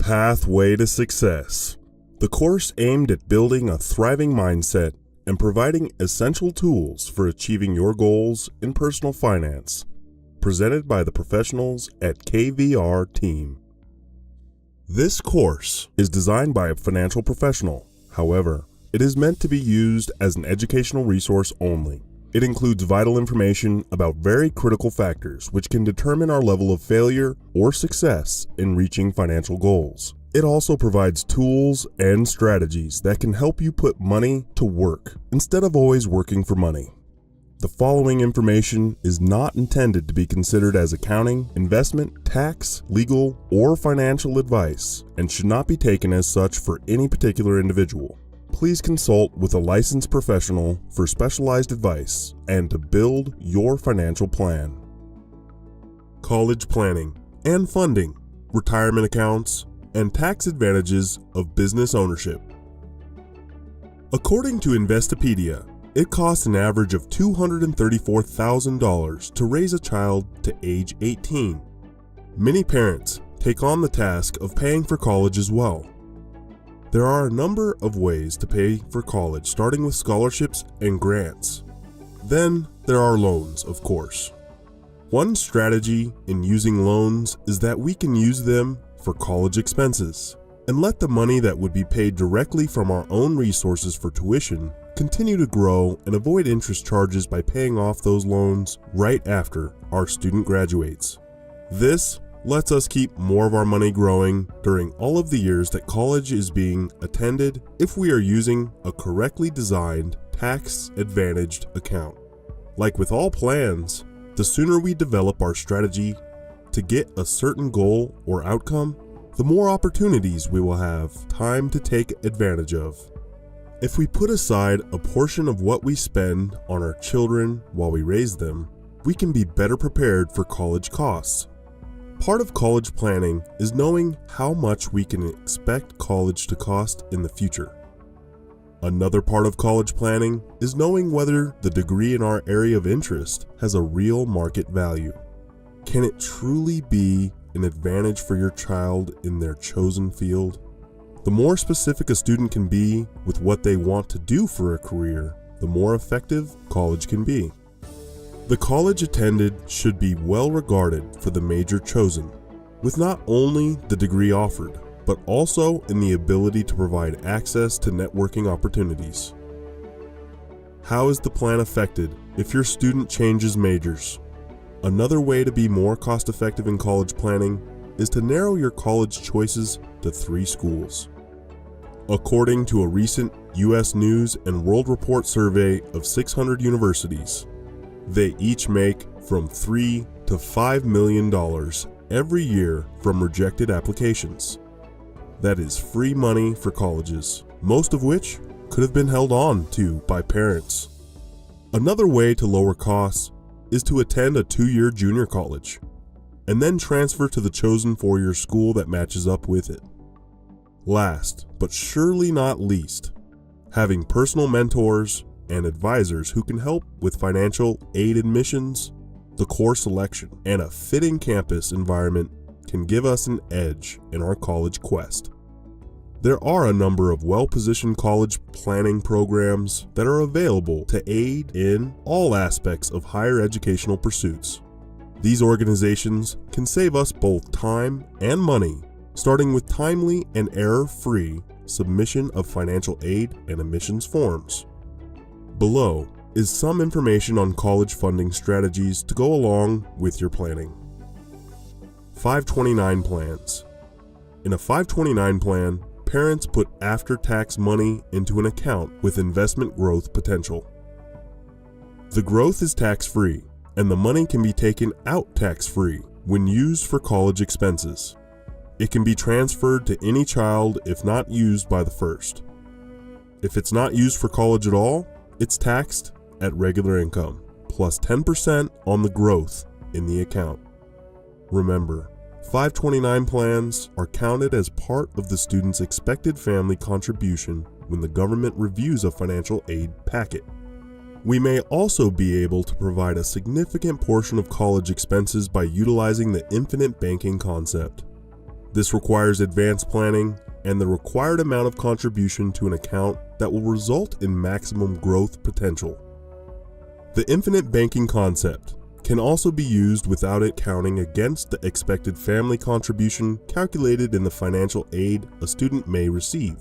Pathway to Success, the course aimed at building a thriving mindset and providing essential tools for achieving your goals in personal finance, presented by the professionals at KVR Team. This course is designed by a financial professional. However, it is meant to be used as an educational resource only. It includes vital information about very critical factors which can determine our level of failure or success in reaching financial goals. It also provides tools and strategies that can help you put money to work instead of always working for money. The following information is not intended to be considered as accounting, investment, tax, legal, or financial advice and should not be taken as such for any particular individual. Please consult with a licensed professional for specialized advice and to build your financial plan. College planning and funding, retirement accounts, and tax advantages of business ownership. According to Investopedia, it costs an average of $234,000 to raise a child to age 18. Many parents take on the task of paying for college as well. There are a number of ways to pay for college, starting with scholarships and grants. Then there are loans, of course. One strategy in using loans is that we can use them for college expenses and let the money that would be paid directly from our own resources for tuition continue to grow and avoid interest charges by paying off those loans right after our student graduates. This lets us keep more of our money growing during all of the years that college is being attended if we are using a correctly designed tax-advantaged account. Like with all plans, the sooner we develop our strategy to get a certain goal or outcome, the more opportunities we will have time to take advantage of. If we put aside a portion of what we spend on our children while we raise them, we can be better prepared for college costs. Part of college planning is knowing how much we can expect college to cost in the future. Another part of college planning is knowing whether the degree in our area of interest has a real market value. Can it truly be an advantage for your child in their chosen field? The more specific a student can be with what they want to do for a career, the more effective college can be. The college attended should be well regarded for the major chosen, with not only the degree offered, but also in the ability to provide access to networking opportunities. How is the plan affected if your student changes majors? Another way to be more cost-effective in college planning is to narrow your college choices to 3 schools. According to a recent U.S. News and World Report survey of 600 universities, they each make from $3 to $5 million every year from rejected applications. That is free money for colleges, most of which could have been held on to by parents. Another way to lower costs is to attend a 2-year junior college and then transfer to the chosen 4-year school that matches up with it. Last, but surely not least, having personal mentors and advisors who can help with financial aid admissions, the course selection, and a fitting campus environment can give us an edge in our college quest. There are a number of well-positioned college planning programs that are available to aid in all aspects of higher educational pursuits. These organizations can save us both time and money, starting with timely and error-free submission of financial aid and admissions forms. Below is some information on college funding strategies to go along with your planning. 529 plans. In a 529 plan, parents put after-tax money into an account with investment growth potential. The growth is tax-free, and the money can be taken out tax-free when used for college expenses. It can be transferred to any child if not used by the first. If it's not used for college at all, it's taxed at regular income, plus 10% on the growth in the account. Remember, 529 plans are counted as part of the student's expected family contribution when the government reviews a financial aid packet. We may also be able to provide a significant portion of college expenses by utilizing the infinite banking concept. This requires advanced planning and the required amount of contribution to an account that will result in maximum growth potential. The infinite banking concept can also be used without it counting against the expected family contribution calculated in the financial aid a student may receive.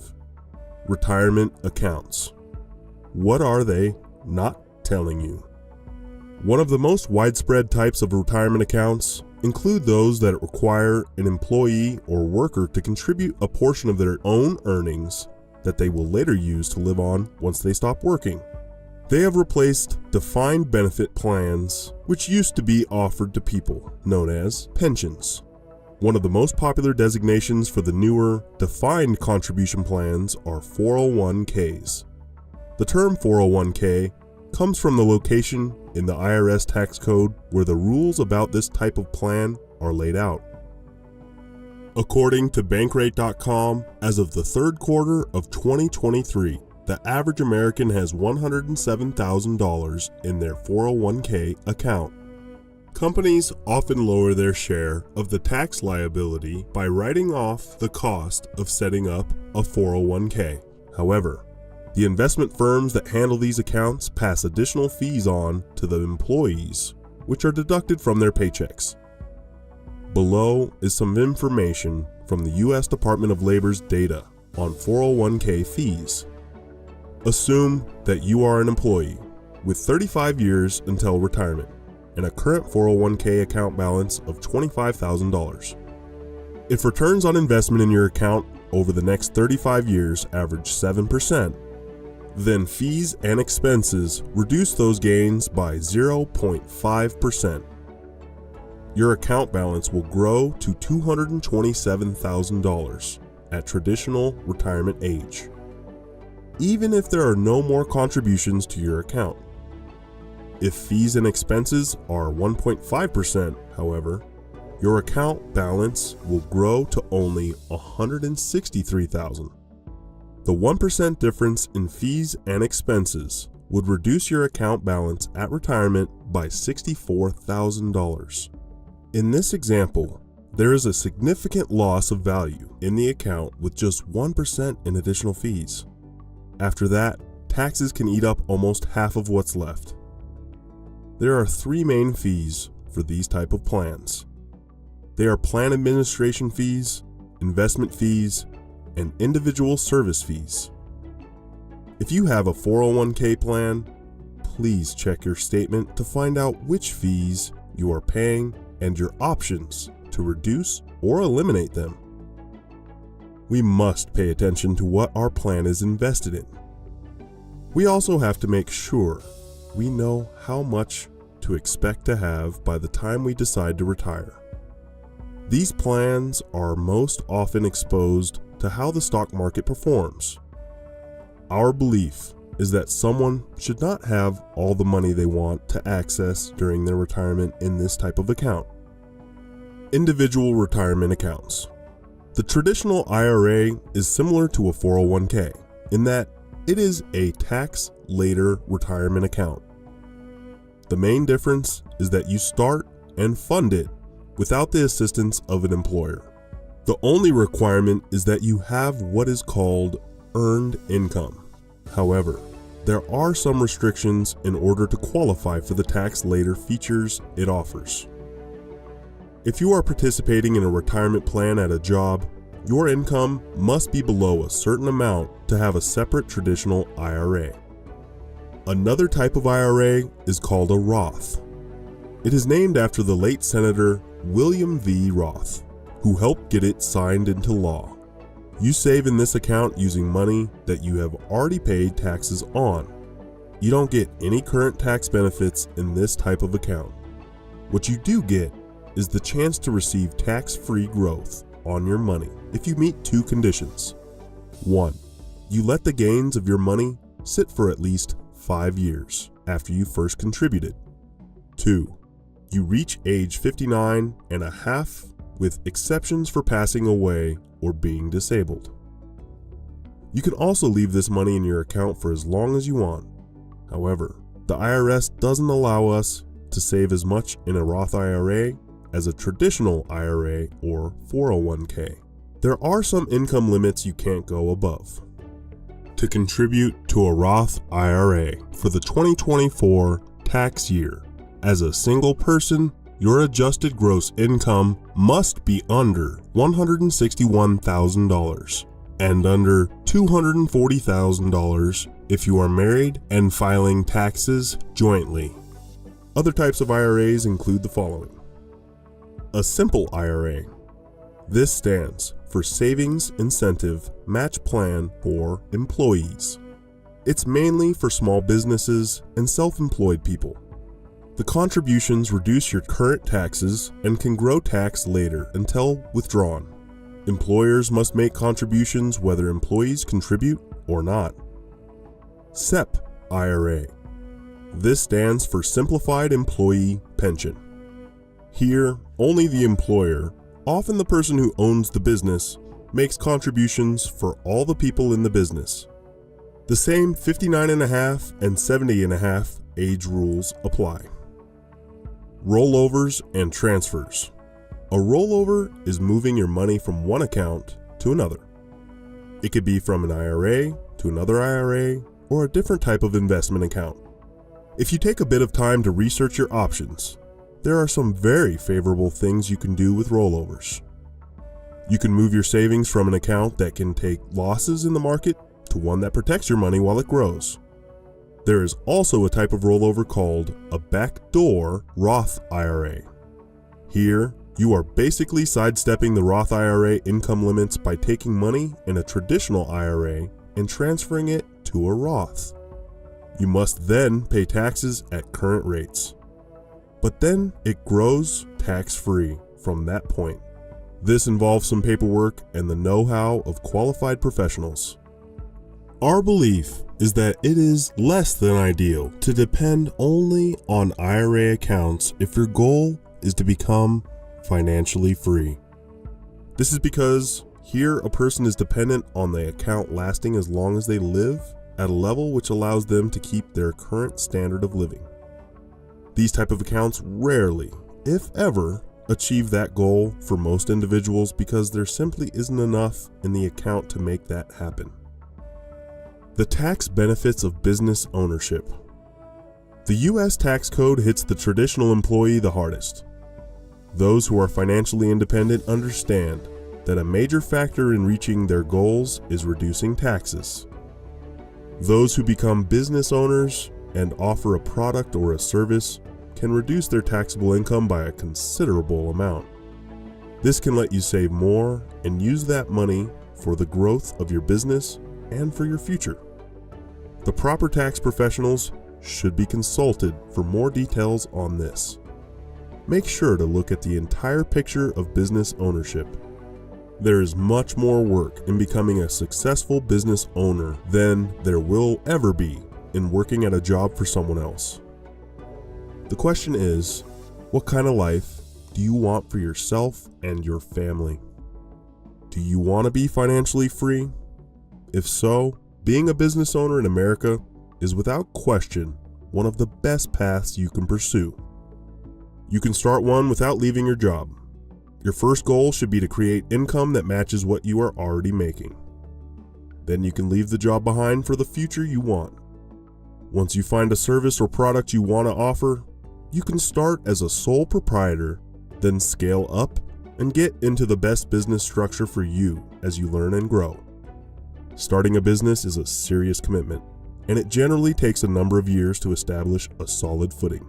Retirement accounts. What are they not telling you? One of the most widespread types of retirement accounts include those that require an employee or worker to contribute a portion of their own earnings that they will later use to live on once they stop working. They have replaced defined benefit plans, which used to be offered to people, known as pensions. One of the most popular designations for the newer defined contribution plans are 401ks. The term 401k comes from the location in the IRS tax code where the rules about this type of plan are laid out. According to Bankrate.com, as of the third quarter of 2023, the average American has $107,000 in their 401k account. Companies often lower their share of the tax liability by writing off the cost of setting up a 401k. However, the investment firms that handle these accounts pass additional fees on to the employees, which are deducted from their paychecks. Below is some information from the U.S. Department of Labor's data on 401k fees. Assume that you are an employee with 35 years until retirement and a current 401k account balance of $25,000. If returns on investment in your account over the next 35 years average 7%, then fees and expenses reduce those gains by 0.5%. Your account balance will grow to $227,000 at traditional retirement age, even if there are no more contributions to your account. If fees and expenses are 1.5%, however, your account balance will grow to only $163,000. The 1% difference in fees and expenses would reduce your account balance at retirement by $64,000. In this example, there is a significant loss of value in the account with just 1% in additional fees. After that, taxes can eat up almost half of what's left. There are three main fees for these type of plans. They are plan administration fees, investment fees, and individual service fees. If you have a 401k plan, please check your statement to find out which fees you are paying and your options to reduce or eliminate them. We must pay attention to what our plan is invested in. We also have to make sure we know how much to expect to have by the time we decide to retire. These plans are most often exposed to how the stock market performs. Our belief is that someone should not have all the money they want to access during their retirement in this type of account. Individual retirement accounts. The traditional IRA is similar to a 401k in that it is a tax-later retirement account. The main difference is that you start and fund it without the assistance of an employer. The only requirement is that you have what is called earned income. However, there are some restrictions in order to qualify for the tax-later features it offers. If you are participating in a retirement plan at a job, your income must be below a certain amount to have a separate traditional IRA. Another type of IRA is called a Roth. It is named after the late Senator William V. Roth, who helped get it signed into law. You save in this account using money that you have already paid taxes on. You don't get any current tax benefits in this type of account. What you do get is the chance to receive tax-free growth on your money if you meet two conditions. 1. You let the gains of your money sit for at least 5 years after you first contributed. 2. You reach age 59 and a half with exceptions for passing away or being disabled. You can also leave this money in your account for as long as you want. However, the IRS doesn't allow us to save as much in a Roth IRA as a traditional IRA or 401k. There are some income limits you can't go above. To contribute to a Roth IRA for the 2024 tax year, as a single person, your adjusted gross income must be under $161,000 and under $240,000 if you are married and filing taxes jointly. Other types of IRAs include the following. A simple IRA. This stands for Savings Incentive Match Plan for Employees. It's mainly for small businesses and self-employed people. The contributions reduce your current taxes and can grow tax later until withdrawn. Employers must make contributions whether employees contribute or not. SEP IRA. This stands for Simplified Employee Pension. Here, only the employer, often the person who owns the business, makes contributions for all the people in the business. The same 59.5 and 70.5 age rules apply. Rollovers and transfers. A rollover is moving your money from one account to another. It could be from an IRA to another IRA or a different type of investment account. If you take a bit of time to research your options, there are some very favorable things you can do with rollovers. You can move your savings from an account that can take losses in the market to one that protects your money while it grows. There is also a type of rollover called a backdoor Roth IRA. Here, you are basically sidestepping the Roth IRA income limits by taking money in a traditional IRA and transferring it to a Roth. You must then pay taxes at current rates. But then it grows tax-free from that point. This involves some paperwork and the know-how of qualified professionals. Our belief is that it is less than ideal to depend only on IRA accounts if your goal is to become financially free. This is because here a person is dependent on the account lasting as long as they live at a level which allows them to keep their current standard of living. These type of accounts rarely, if ever, achieve that goal for most individuals because there simply isn't enough in the account to make that happen. The tax benefits of business ownership. The U.S. tax code hits the traditional employee the hardest. Those who are financially independent understand that a major factor in reaching their goals is reducing taxes. Those who become business owners and offer a product or a service can reduce their taxable income by a considerable amount. This can let you save more and use that money for the growth of your business and for your future. The proper tax professionals should be consulted for more details on this. Make sure to look at the entire picture of business ownership. There is much more work in becoming a successful business owner than there will ever be in working at a job for someone else. The question is, what kind of life do you want for yourself and your family? Do you want to be financially free? If so, being a business owner in America is without question one of the best paths you can pursue. You can start one without leaving your job. Your first goal should be to create income that matches what you are already making. Then you can leave the job behind for the future you want. Once you find a service or product you want to offer, you can start as a sole proprietor, then scale up and get into the best business structure for you as you learn and grow. Starting a business is a serious commitment, and it generally takes a number of years to establish a solid footing.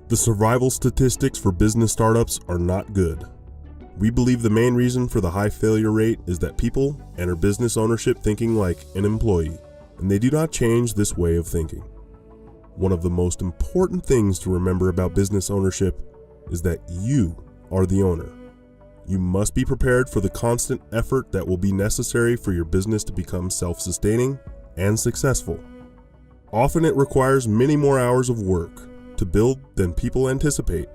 The survival statistics for business startups are not good. We believe the main reason for the high failure rate is that people enter business ownership thinking like an employee, and they do not change this way of thinking. One of the most important things to remember about business ownership is that you are the owner. You must be prepared for the constant effort that will be necessary for your business to become self-sustaining and successful. Often it requires many more hours of work to build than people anticipate.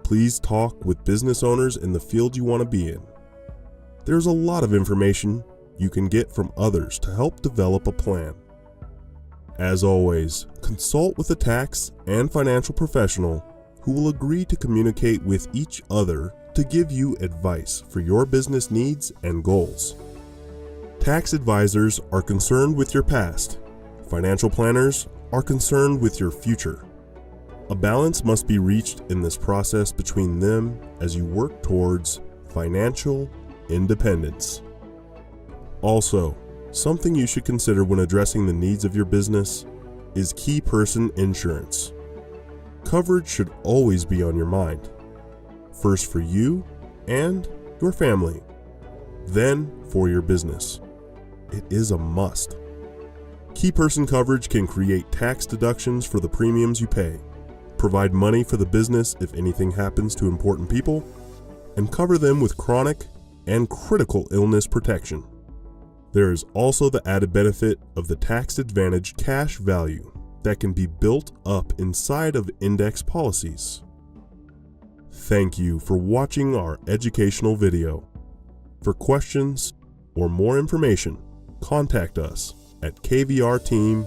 Please talk with business owners in the field you want to be in. There's a lot of information you can get from others to help develop a plan. As always, consult with a tax and financial professional who will agree to communicate with each other to give you advice for your business needs and goals. Tax advisors are concerned with your past. Financial planners are concerned with your future. A balance must be reached in this process between them as you work towards financial independence. Also, something you should consider when addressing the needs of your business is key person insurance. Coverage should always be on your mind. First for you and your family, then for your business. It is a must. Key person coverage can create tax deductions for the premiums you pay, provide money for the business if anything happens to important people, and cover them with chronic and critical illness protection. There is also the added benefit of the tax advantage cash value that can be built up inside of index policies. Thank you for watching our educational video. For questions or more information, contact us at kvrteam.com.